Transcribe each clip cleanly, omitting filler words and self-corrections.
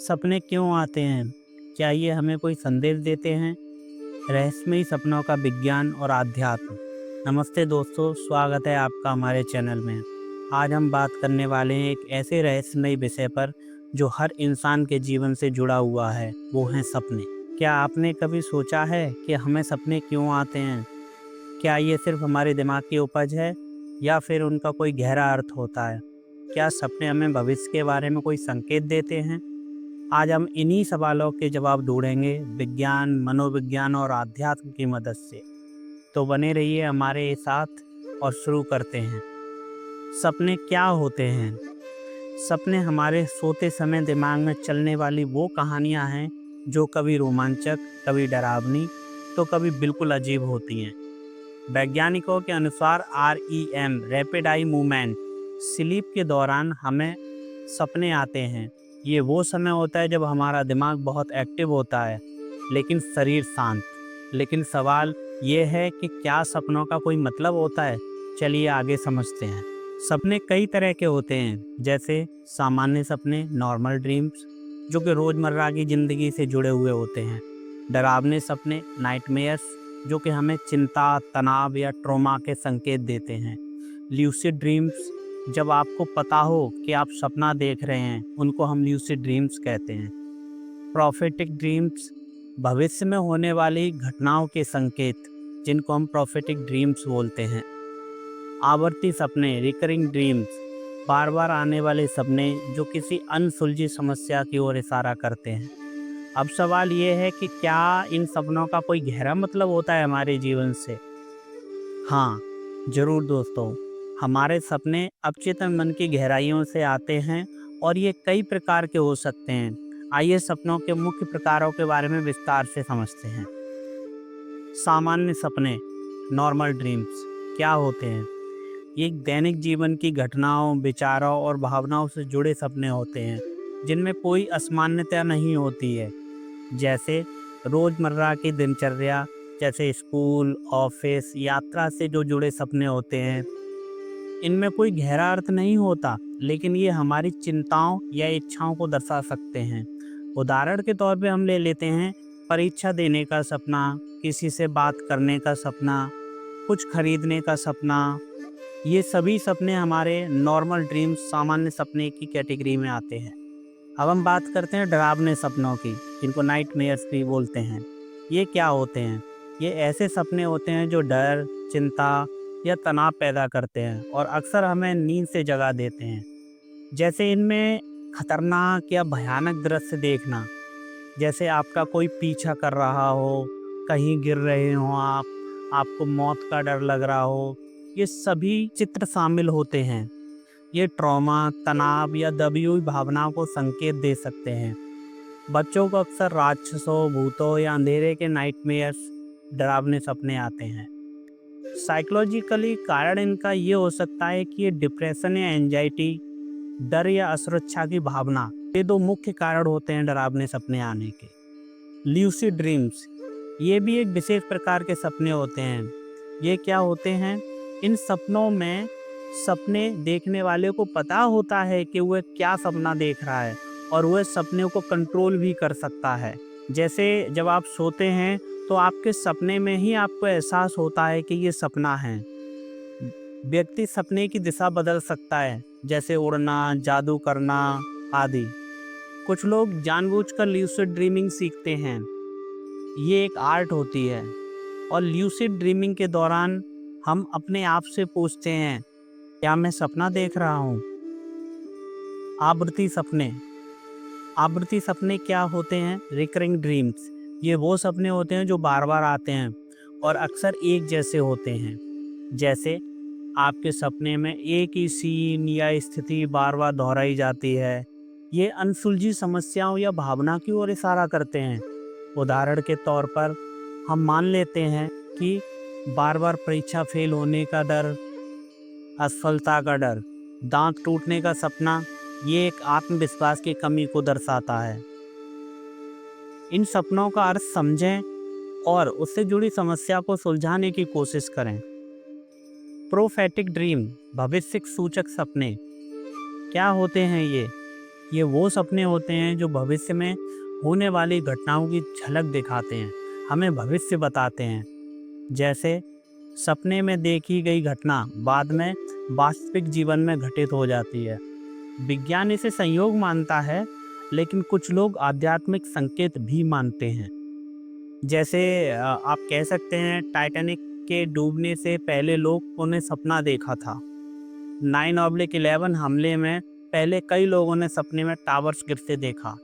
सपने क्यों आते हैं? क्या ये हमें कोई संदेश देते हैं? रहस्यमयी सपनों का विज्ञान और आध्यात्म। नमस्ते दोस्तों, स्वागत है आपका हमारे चैनल में। आज हम बात करने वाले हैं एक ऐसे रहस्यमयी विषय पर जो हर इंसान के जीवन से जुड़ा हुआ है, वो हैं सपने। क्या आपने कभी सोचा है कि हमें सपने क्यों आते हैं? क्या ये सिर्फ हमारे दिमाग की उपज है या फिर उनका कोई गहरा अर्थ होता है? क्या सपने हमें भविष्य के बारे में कोई संकेत देते हैं? आज हम इन्हीं सवालों के जवाब ढूंढेंगे विज्ञान, मनोविज्ञान और आध्यात्म की मदद से। तो बने रहिए हमारे साथ और शुरू करते हैं। सपने क्या होते हैं? सपने हमारे सोते समय दिमाग में चलने वाली वो कहानियाँ हैं जो कभी रोमांचक, कभी डरावनी, तो कभी बिल्कुल अजीब होती हैं। वैज्ञानिकों के अनुसार REM rapid eye movement sleep के दौरान हमें सपने आते हैं। ये वो समय होता है जब हमारा दिमाग बहुत एक्टिव होता है लेकिन शरीर शांत। लेकिन सवाल ये है कि क्या सपनों का कोई मतलब होता है? चलिए आगे समझते हैं। सपने कई तरह के होते हैं, जैसे सामान्य सपने नॉर्मल ड्रीम्स जो कि रोज़मर्रा की ज़िंदगी से जुड़े हुए होते हैं। डरावने सपने नाइटमेयर्स जो कि हमें चिंता, तनाव या ट्रॉमा के संकेत देते हैं। ल्यूसिड ड्रीम्स जब आपको पता हो कि आप सपना देख रहे हैं, उनको हम ल्यूसिड ड्रीम्स कहते हैं। प्रोफेटिक ड्रीम्स भविष्य में होने वाली घटनाओं के संकेत, जिनको हम प्रोफेटिक ड्रीम्स बोलते हैं। आवर्ती सपने रिकरिंग ड्रीम्स बार बार आने वाले सपने जो किसी अनसुलझी समस्या की ओर इशारा करते हैं। अब सवाल ये है कि क्या इन सपनों का कोई गहरा मतलब होता है हमारे जीवन से? हाँ, ज़रूर दोस्तों। हमारे सपने अवचेतन मन की गहराइयों से आते हैं और ये कई प्रकार के हो सकते हैं। आइए सपनों के मुख्य प्रकारों के बारे में विस्तार से समझते हैं। सामान्य सपने नॉर्मल ड्रीम्स क्या होते हैं? ये दैनिक जीवन की घटनाओं, विचारों और भावनाओं से जुड़े सपने होते हैं जिनमें कोई असामान्यता नहीं होती है। जैसे रोज़मर्रा की दिनचर्या, जैसे स्कूल, ऑफिस, यात्रा से जो जुड़े सपने होते हैं। इनमें कोई गहरा अर्थ नहीं होता, लेकिन ये हमारी चिंताओं या इच्छाओं को दर्शा सकते हैं। उदाहरण के तौर पे हम ले लेते हैं परीक्षा देने का सपना, किसी से बात करने का सपना, कुछ खरीदने का सपना। ये सभी सपने हमारे नॉर्मल ड्रीम्स, सामान्य सपने की कैटेगरी में आते हैं। अब हम बात करते हैं डरावने सपनों की, जिनको नाइटमेयर्स भी बोलते हैं। ये क्या होते हैं? ये ऐसे सपने होते हैं जो डर, चिंता या तनाव पैदा करते हैं और अक्सर हमें नींद से जगा देते हैं। जैसे इनमें खतरनाक या भयानक दृश्य देखना, जैसे आपका कोई पीछा कर रहा हो, कहीं गिर रहे हो आप, आपको मौत का डर लग रहा हो, ये सभी चित्र शामिल होते हैं। ये ट्रॉमा, तनाव या दबी हुई भावनाओं को संकेत दे सकते हैं। बच्चों को अक्सर राक्षसों, भूतों या अंधेरे के नाइटमेयर्स, डरावने सपने आते हैं। साइकोलॉजिकली कारण इनका ये हो सकता है कि ये डिप्रेशन या एंजाइटी, डर या असुरक्षा की भावना, ये दो मुख्य कारण होते हैं डरावने सपने आने के। ल्यूसिड ड्रीम्स ये भी एक विशेष प्रकार के सपने होते हैं। ये क्या होते हैं? इन सपनों में सपने देखने वाले को पता होता है कि वह क्या सपना देख रहा है और वह सपने को कंट्रोल भी कर सकता है। जैसे जब आप सोते हैं तो आपके सपने में ही आपको एहसास होता है कि ये सपना है। व्यक्ति सपने की दिशा बदल सकता है, जैसे उड़ना, जादू करना आदि। कुछ लोग जानबूझकर ल्यूसिड ड्रीमिंग सीखते हैं। ये एक आर्ट होती है और ल्यूसिड ड्रीमिंग के दौरान हम अपने आप से पूछते हैं, क्या मैं सपना देख रहा हूँ? आवृत्ति सपने। आवृत्ति सपने क्या होते हैं? रिकरिंग ड्रीम्स ये वो सपने होते हैं जो बार बार आते हैं और अक्सर एक जैसे होते हैं। जैसे आपके सपने में एक ही सीन या स्थिति बार बार दोहराई जाती है। ये अनसुलझी समस्याओं या भावना की ओर इशारा करते हैं। उदाहरण के तौर पर हम मान लेते हैं कि बार बार परीक्षा फेल होने का डर, असफलता का डर, दांत टूटने का सपना, ये एक आत्मविश्वास की कमी को दर्शाता है। इन सपनों का अर्थ समझें और उससे जुड़ी समस्या को सुलझाने की कोशिश करें। प्रोफेटिक ड्रीम भविष्य सूचक सपने क्या होते हैं? ये ये वो सपने होते हैं जो भविष्य में होने वाली घटनाओं की झलक दिखाते हैं, हमें भविष्य बताते हैं। जैसे सपने में देखी गई घटना बाद में वास्तविक जीवन में घटित हो जाती है। विज्ञान इसे संयोग मानता है, लेकिन कुछ लोग आध्यात्मिक संकेत भी मानते हैं। जैसे आप कह सकते हैं टाइटैनिक के डूबने से पहले लोगों ने सपना देखा था। 9/11 हमले में पहले कई लोगों ने सपने में टावर्स गिरते देखा।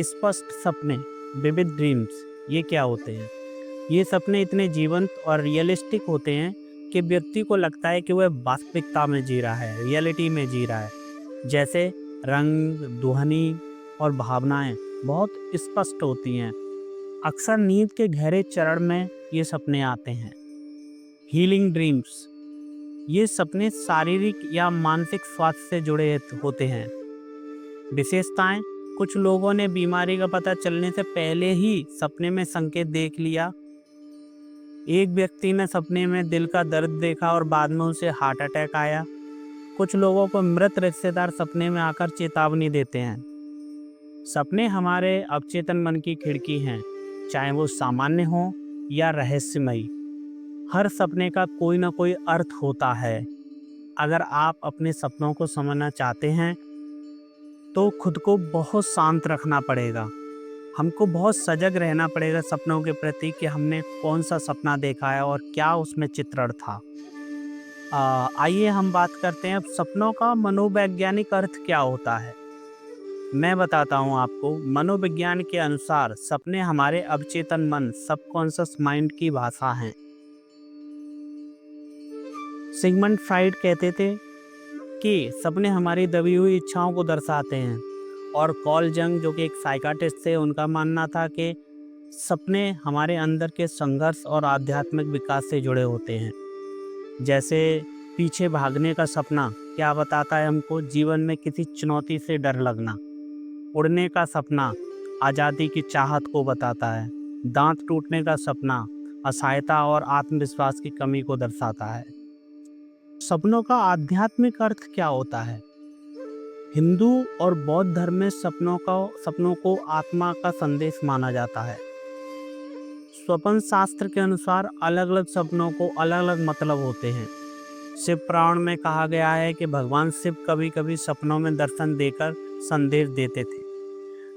स्पष्ट सपने, विविड ड्रीम्स, ये क्या होते हैं? ये सपने इतने जीवंत और रियलिस्टिक होते हैं कि व्यक्ति को लगता है कि वह वास्तविकता में जी रहा है, रियलिटी में जी रहा है। जैसे रंग, ध्वनि और भावनाएं बहुत स्पष्ट होती हैं। अक्सर नींद के गहरे चरण में ये सपने आते हैं। हीलिंग ड्रीम्स, ये सपने शारीरिक या मानसिक स्वास्थ्य से जुड़े होते हैं। विशेषताएं, कुछ लोगों ने बीमारी का पता चलने से पहले ही सपने में संकेत देख लिया। एक व्यक्ति ने सपने में दिल का दर्द देखा और बाद में उसे हार्ट अटैक आया। कुछ लोगों को मृत रिश्तेदार सपने में आकर चेतावनी देते हैं। सपने हमारे अवचेतन मन की खिड़की हैं, चाहे वो सामान्य हो या रहस्यमयी। हर सपने का कोई ना कोई अर्थ होता है। अगर आप अपने सपनों को समझना चाहते हैं तो खुद को बहुत शांत रखना पड़ेगा। हमको बहुत सजग रहना पड़ेगा सपनों के प्रति कि हमने कौन सा सपना देखा है और क्या उसमें चित्रण था। आइए हम बात करते हैं अब सपनों का मनोवैज्ञानिक अर्थ क्या होता है। मैं बताता हूँ आपको। मनोविज्ञान के अनुसार सपने हमारे अवचेतन मन, सबकॉन्शियस माइंड की भाषा हैं। सिगमंड फ्राइड कहते थे कि सपने हमारी दबी हुई इच्छाओं को दर्शाते हैं, और कॉल जंग जो कि एक साइकाट्रिस्ट थे, उनका मानना था कि सपने हमारे अंदर के संघर्ष और आध्यात्मिक विकास से जुड़े होते हैं। जैसे पीछे भागने का सपना क्या बताता है हमको? जीवन में किसी चुनौती से डर लगना। उड़ने का सपना आज़ादी की चाहत को बताता है। दांत टूटने का सपना असहायता और आत्मविश्वास की कमी को दर्शाता है। सपनों का आध्यात्मिक अर्थ क्या होता है? हिंदू और बौद्ध धर्म में सपनों को आत्मा का संदेश माना जाता है। स्वप्न शास्त्र के अनुसार अलग अलग सपनों को अलग अलग मतलब होते हैं। शिव पुराण में कहा गया है कि भगवान शिव कभी कभी सपनों में दर्शन देकर संदेश देते थे।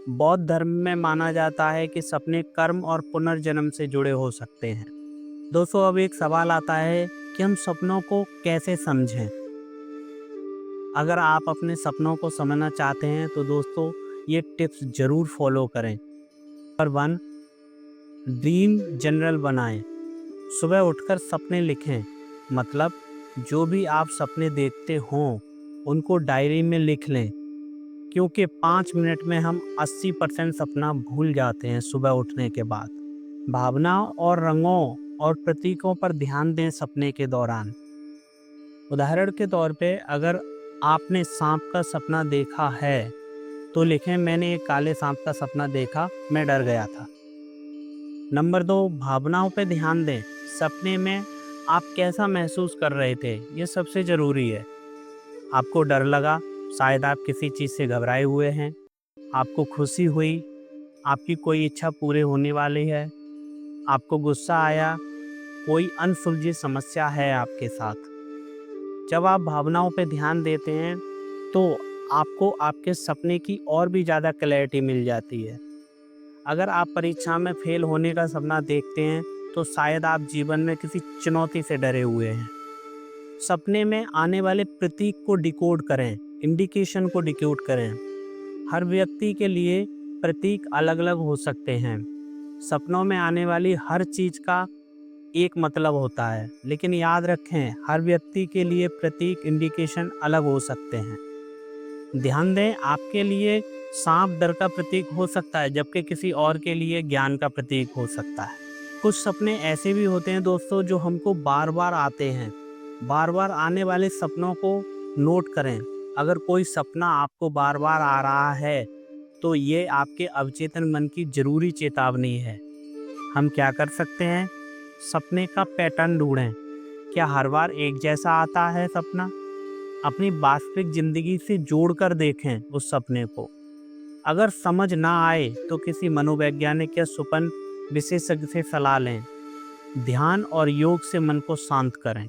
बौद्ध धर्म में माना जाता है कि सपने कर्म और पुनर्जन्म से जुड़े हो सकते हैं। दोस्तों, अब एक सवाल आता है कि हम सपनों को कैसे समझें। अगर आप अपने सपनों को समझना चाहते हैं तो दोस्तों ये टिप्स ज़रूर फॉलो करें। नंबर 1, ड्रीम जनरल बनाएं। सुबह उठकर सपने लिखें। मतलब जो भी आप सपने देखते हों उनको डायरी में लिख लें, क्योंकि 5 मिनट में हम 80% सपना भूल जाते हैं सुबह उठने के बाद। भावनाओं और रंगों और प्रतीकों पर ध्यान दें सपने के दौरान। उदाहरण के तौर पे अगर आपने सांप का सपना देखा है तो लिखें, मैंने एक काले सांप का सपना देखा, मैं डर गया था। नंबर 2, भावनाओं पे ध्यान दें। सपने में आप कैसा महसूस कर रहे थे, ये सबसे ज़रूरी है। आपको डर लगा, शायद आप किसी चीज़ से घबराए हुए हैं। आपको खुशी हुई, आपकी कोई इच्छा पूरी होने वाली है। आपको गुस्सा आया, कोई अनसुलझी समस्या है आपके साथ। जब आप भावनाओं पे ध्यान देते हैं तो आपको आपके सपने की और भी ज़्यादा क्लैरिटी मिल जाती है। अगर आप परीक्षा में फेल होने का सपना देखते हैं तो शायद आप जीवन में किसी चुनौती से डरे हुए हैं। सपने में आने वाले प्रतीक को डिकोड करें, इंडिकेशन को डिकोड करें। हर व्यक्ति के लिए प्रतीक अलग अलग हो सकते हैं। सपनों में आने वाली हर चीज़ का एक मतलब होता है, लेकिन याद रखें हर व्यक्ति के लिए प्रतीक, इंडिकेशन अलग हो सकते हैं। ध्यान दें, आपके लिए सांप डर का प्रतीक हो सकता है, जबकि किसी और के लिए ज्ञान का प्रतीक हो सकता है। कुछ सपने ऐसे भी होते हैं दोस्तों जो हमको बार बार आते हैं। बार बार आने वाले सपनों को नोट करें। अगर कोई सपना आपको बार बार आ रहा है तो ये आपके अवचेतन मन की ज़रूरी चेतावनी है। हम क्या कर सकते हैं? सपने का पैटर्न ढूंढें। क्या हर बार एक जैसा आता है सपना? अपनी वास्तविक जिंदगी से जोड़कर देखें उस सपने को। अगर समझ ना आए तो किसी मनोवैज्ञानिक या सुपन विशेषज्ञ से सलाह लें। ध्यान और योग से मन को शांत करें।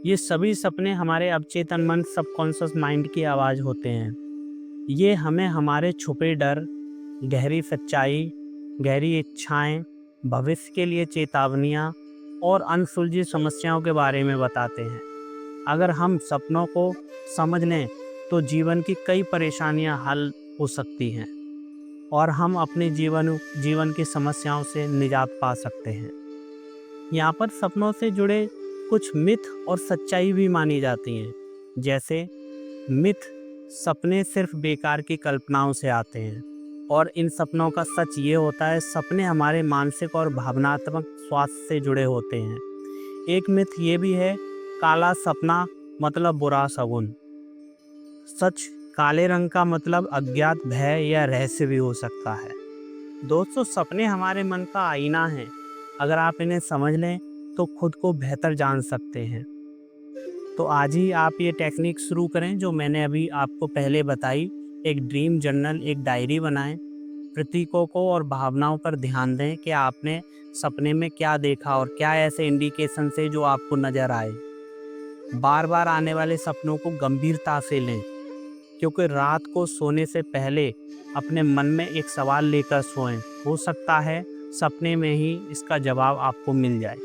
ये सभी सपने हमारे अवचेतन मन सबकॉन्शियस माइंड की आवाज़ होते हैं। ये हमें हमारे छुपे डर, गहरी सच्चाई, गहरी इच्छाएं, भविष्य के लिए चेतावनियां और अनसुलझी समस्याओं के बारे में बताते हैं। अगर हम सपनों को समझ लें तो जीवन की कई परेशानियां हल हो सकती हैं और हम अपने जीवन की समस्याओं से निजात पा सकते हैं। यहाँ पर सपनों से जुड़े कुछ मिथ और सच्चाई भी मानी जाती हैं। जैसे मिथ, सपने सिर्फ बेकार की कल्पनाओं से आते हैं और इन सपनों का सच ये होता है, सपने हमारे मानसिक और भावनात्मक स्वास्थ्य से जुड़े होते हैं। एक मिथ ये भी है, काला सपना मतलब बुरा शगुन। सच, काले रंग का मतलब अज्ञात भय या रहस्य भी हो सकता है। दोस्तों, सपने हमारे मन का आईना है। अगर आप इन्हें समझ लें तो खुद को बेहतर जान सकते हैं। तो आज ही आप ये टेक्निक शुरू करें जो मैंने अभी आपको पहले बताई। एक ड्रीम जर्नल, एक डायरी बनाएं। प्रतीकों को और भावनाओं पर ध्यान दें कि आपने सपने में क्या देखा और क्या ऐसे इंडिकेशन है जो आपको नज़र आए। बार बार आने वाले सपनों को गंभीरता से लें, क्योंकि रात को सोने से पहले अपने मन में एक सवाल लेकर सोएं। हो सकता है सपने में ही इसका जवाब आपको मिल जाए।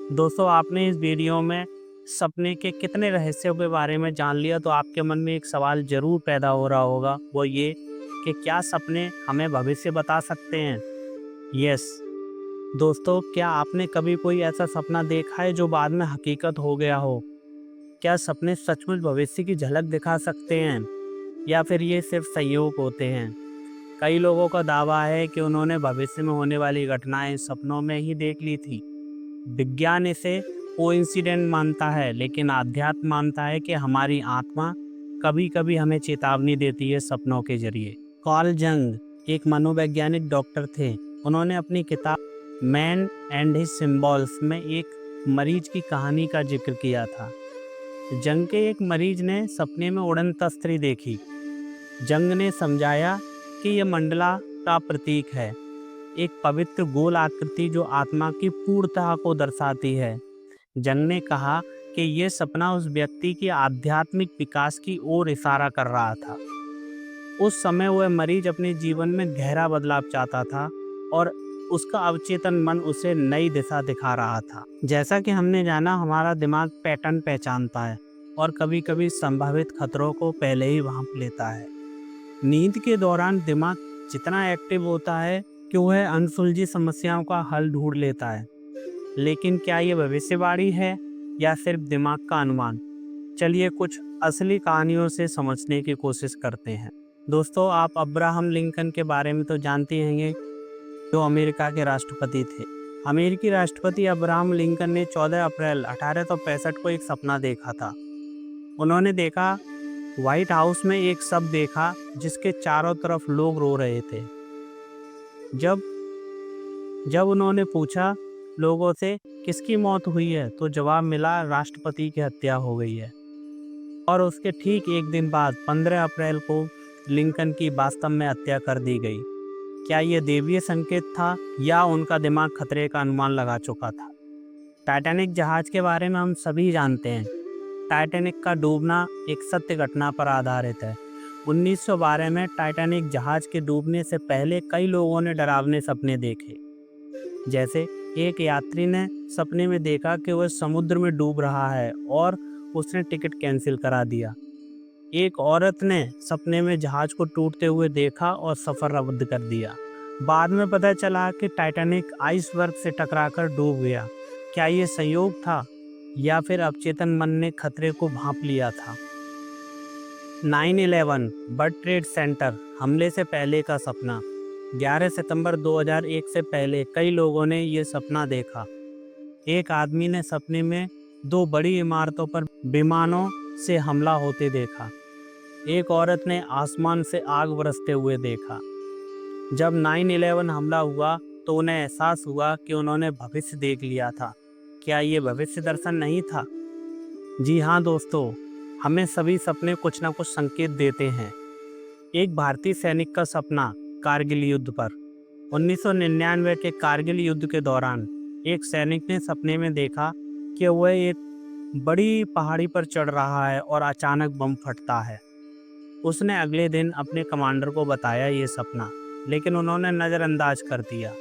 दोस्तों, आपने इस वीडियो में सपने के कितने रहस्यों के बारे में जान लिया, तो आपके मन में एक सवाल ज़रूर पैदा हो रहा होगा, वो ये कि क्या सपने हमें भविष्य बता सकते हैं? यस दोस्तों, क्या आपने कभी कोई ऐसा सपना देखा है जो बाद में हकीकत हो गया हो? क्या सपने सचमुच भविष्य की झलक दिखा सकते हैं या फिर ये सिर्फ संयोग होते हैं? कई लोगों का दावा है कि उन्होंने भविष्य में होने वाली घटनाएं सपनों में ही देख ली थी। विज्ञान इसे कोइंसिडेंट मानता है, लेकिन अध्यात्म मानता है कि हमारी आत्मा कभी कभी हमें चेतावनी देती है सपनों के जरिए। कार्ल जंग एक मनोवैज्ञानिक डॉक्टर थे। उन्होंने अपनी किताब मैन एंड हिज सिंबल्स में एक मरीज की कहानी का जिक्र किया था। जंग के एक मरीज ने सपने में उड़न तस्त्री देखी। जंग ने समझाया कि यह मंडला का प्रतीक है, एक पवित्र गोल आकृति जो आत्मा की पूर्णता को दर्शाती है। जंग ने कहा कि यह सपना उस व्यक्ति के आध्यात्मिक विकास की ओर इशारा कर रहा था। उस समय वह मरीज अपने जीवन में गहरा बदलाव चाहता था और उसका अवचेतन मन उसे नई दिशा दिखा रहा था। जैसा कि हमने जाना, हमारा दिमाग पैटर्न पहचानता है और कभी कभी संभावित खतरों को पहले ही भांप लेता है। नींद के दौरान दिमाग जितना एक्टिव होता है कि वह अनसुलझी समस्याओं का हल ढूंढ लेता है। लेकिन क्या ये भविष्यवाणी है या सिर्फ दिमाग का अनुमान? चलिए कुछ असली कहानियों से समझने की कोशिश करते हैं। दोस्तों, आप अब्राहम लिंकन के बारे में तो जानते होंगे, जो अमेरिका के राष्ट्रपति थे। अमेरिकी राष्ट्रपति अब्राहम लिंकन ने 14 अप्रैल 1865 को एक सपना देखा था। उन्होंने देखा, व्हाइट हाउस में एक शव देखा जिसके चारों तरफ लोग रो रहे थे। जब उन्होंने पूछा लोगों से किसकी मौत हुई है, तो जवाब मिला, राष्ट्रपति की हत्या हो गई है। और उसके ठीक एक दिन बाद 15 अप्रैल को लिंकन की वास्तव में हत्या कर दी गई। क्या यह देवीय संकेत था या उनका दिमाग खतरे का अनुमान लगा चुका था? टाइटैनिक जहाज के बारे में हम सभी जानते हैं। टाइटैनिक का डूबना एक सत्य घटना पर आधारित है। 1912 में टाइटैनिक जहाज के डूबने से पहले कई लोगों ने डरावने सपने देखे। जैसे एक यात्री ने सपने में देखा कि वह समुद्र में डूब रहा है और उसने टिकट कैंसिल करा दिया। एक औरत ने सपने में जहाज को टूटते हुए देखा और सफ़र रद्द कर दिया। बाद में पता चला कि टाइटैनिक आइसबर्ग से टकराकर डूब गया। क्या ये संयोग था या फिर अवचेतन मन ने खतरे को भांप लिया था? 9/11 वर्ल्ड ट्रेड सेंटर हमले से पहले का सपना। 11 सितंबर 2001 से पहले कई लोगों ने ये सपना देखा। एक आदमी ने सपने में 2 बड़ी इमारतों पर विमानों से हमला होते देखा। एक औरत ने आसमान से आग बरसते हुए देखा। जब 9/11 हमला हुआ तो उन्हें एहसास हुआ कि उन्होंने भविष्य देख लिया था। क्या ये भविष्य दर्शन नहीं था? जी हाँ दोस्तों, हमें सभी सपने कुछ ना कुछ संकेत देते हैं। एक भारतीय सैनिक का सपना कारगिल युद्ध पर। 1999 के कारगिल युद्ध के दौरान एक सैनिक ने सपने में देखा कि वह एक बड़ी पहाड़ी पर चढ़ रहा है और अचानक बम फटता है। उसने अगले दिन अपने कमांडर को बताया ये सपना, लेकिन उन्होंने नज़रअंदाज कर दिया।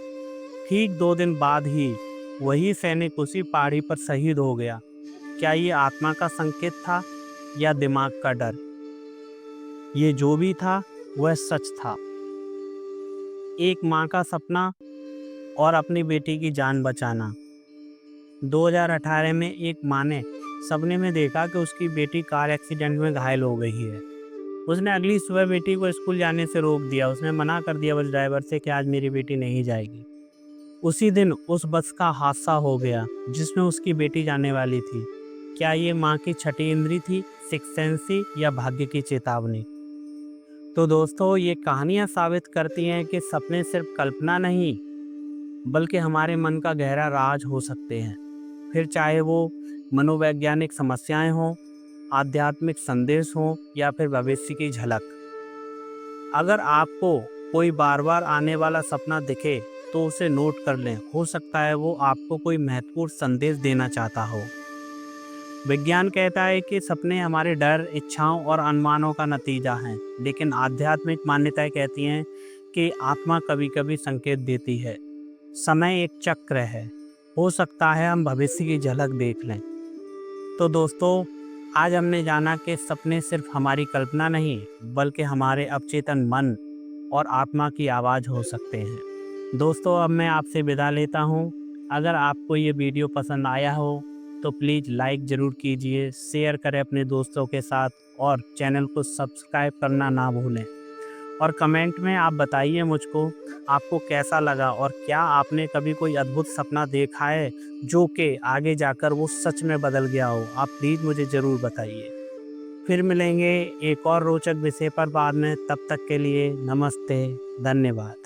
ठीक 2 दिन बाद ही वही सैनिक उसी पहाड़ी पर शहीद हो गया। क्या ये आत्मा का संकेत था या दिमाग का डर? ये जो भी था वह सच था। एक माँ का सपना और अपनी बेटी की जान बचाना। 2018 में एक माँ ने सपने में देखा कि उसकी बेटी कार एक्सीडेंट में घायल हो गई है। उसने अगली सुबह बेटी को स्कूल जाने से रोक दिया। उसने मना कर दिया बस ड्राइवर से कि आज मेरी बेटी नहीं जाएगी। उसी दिन उस बस का हादसा हो गया जिसमें उसकी बेटी जाने वाली थी। क्या ये माँ की छठी इंद्री थी, सिक्स्थ सेंस थी या भाग्य की चेतावनी? तो दोस्तों, ये कहानियाँ साबित करती हैं कि सपने सिर्फ कल्पना नहीं बल्कि हमारे मन का गहरा राज हो सकते हैं। फिर चाहे वो मनोवैज्ञानिक समस्याएं हों, आध्यात्मिक संदेश हों या फिर भविष्य की झलक। अगर आपको कोई बार बार आने वाला सपना दिखे तो उसे नोट कर लें। हो सकता है वो आपको कोई महत्वपूर्ण संदेश देना चाहता हो। विज्ञान कहता है कि सपने हमारे डर, इच्छाओं और अनुमानों का नतीजा हैं, लेकिन आध्यात्मिक मान्यताएं कहती हैं कि आत्मा कभी कभी संकेत देती है। समय एक चक्र है, हो सकता है हम भविष्य की झलक देख लें। तो दोस्तों, आज हमने जाना कि सपने सिर्फ हमारी कल्पना नहीं बल्कि हमारे अवचेतन मन और आत्मा की आवाज़ हो सकते हैं। दोस्तों, अब मैं आपसे विदा लेता हूँ। अगर आपको ये वीडियो पसंद आया हो तो प्लीज़ लाइक ज़रूर कीजिए, शेयर करें अपने दोस्तों के साथ और चैनल को सब्सक्राइब करना ना भूलें। और कमेंट में आप बताइए मुझको आपको कैसा लगा और क्या आपने कभी कोई अद्भुत सपना देखा है जो कि आगे जाकर वो सच में बदल गया हो? आप प्लीज़ मुझे ज़रूर बताइए। फिर मिलेंगे एक और रोचक विषय पर बाद में। तब तक के लिए नमस्ते, धन्यवाद।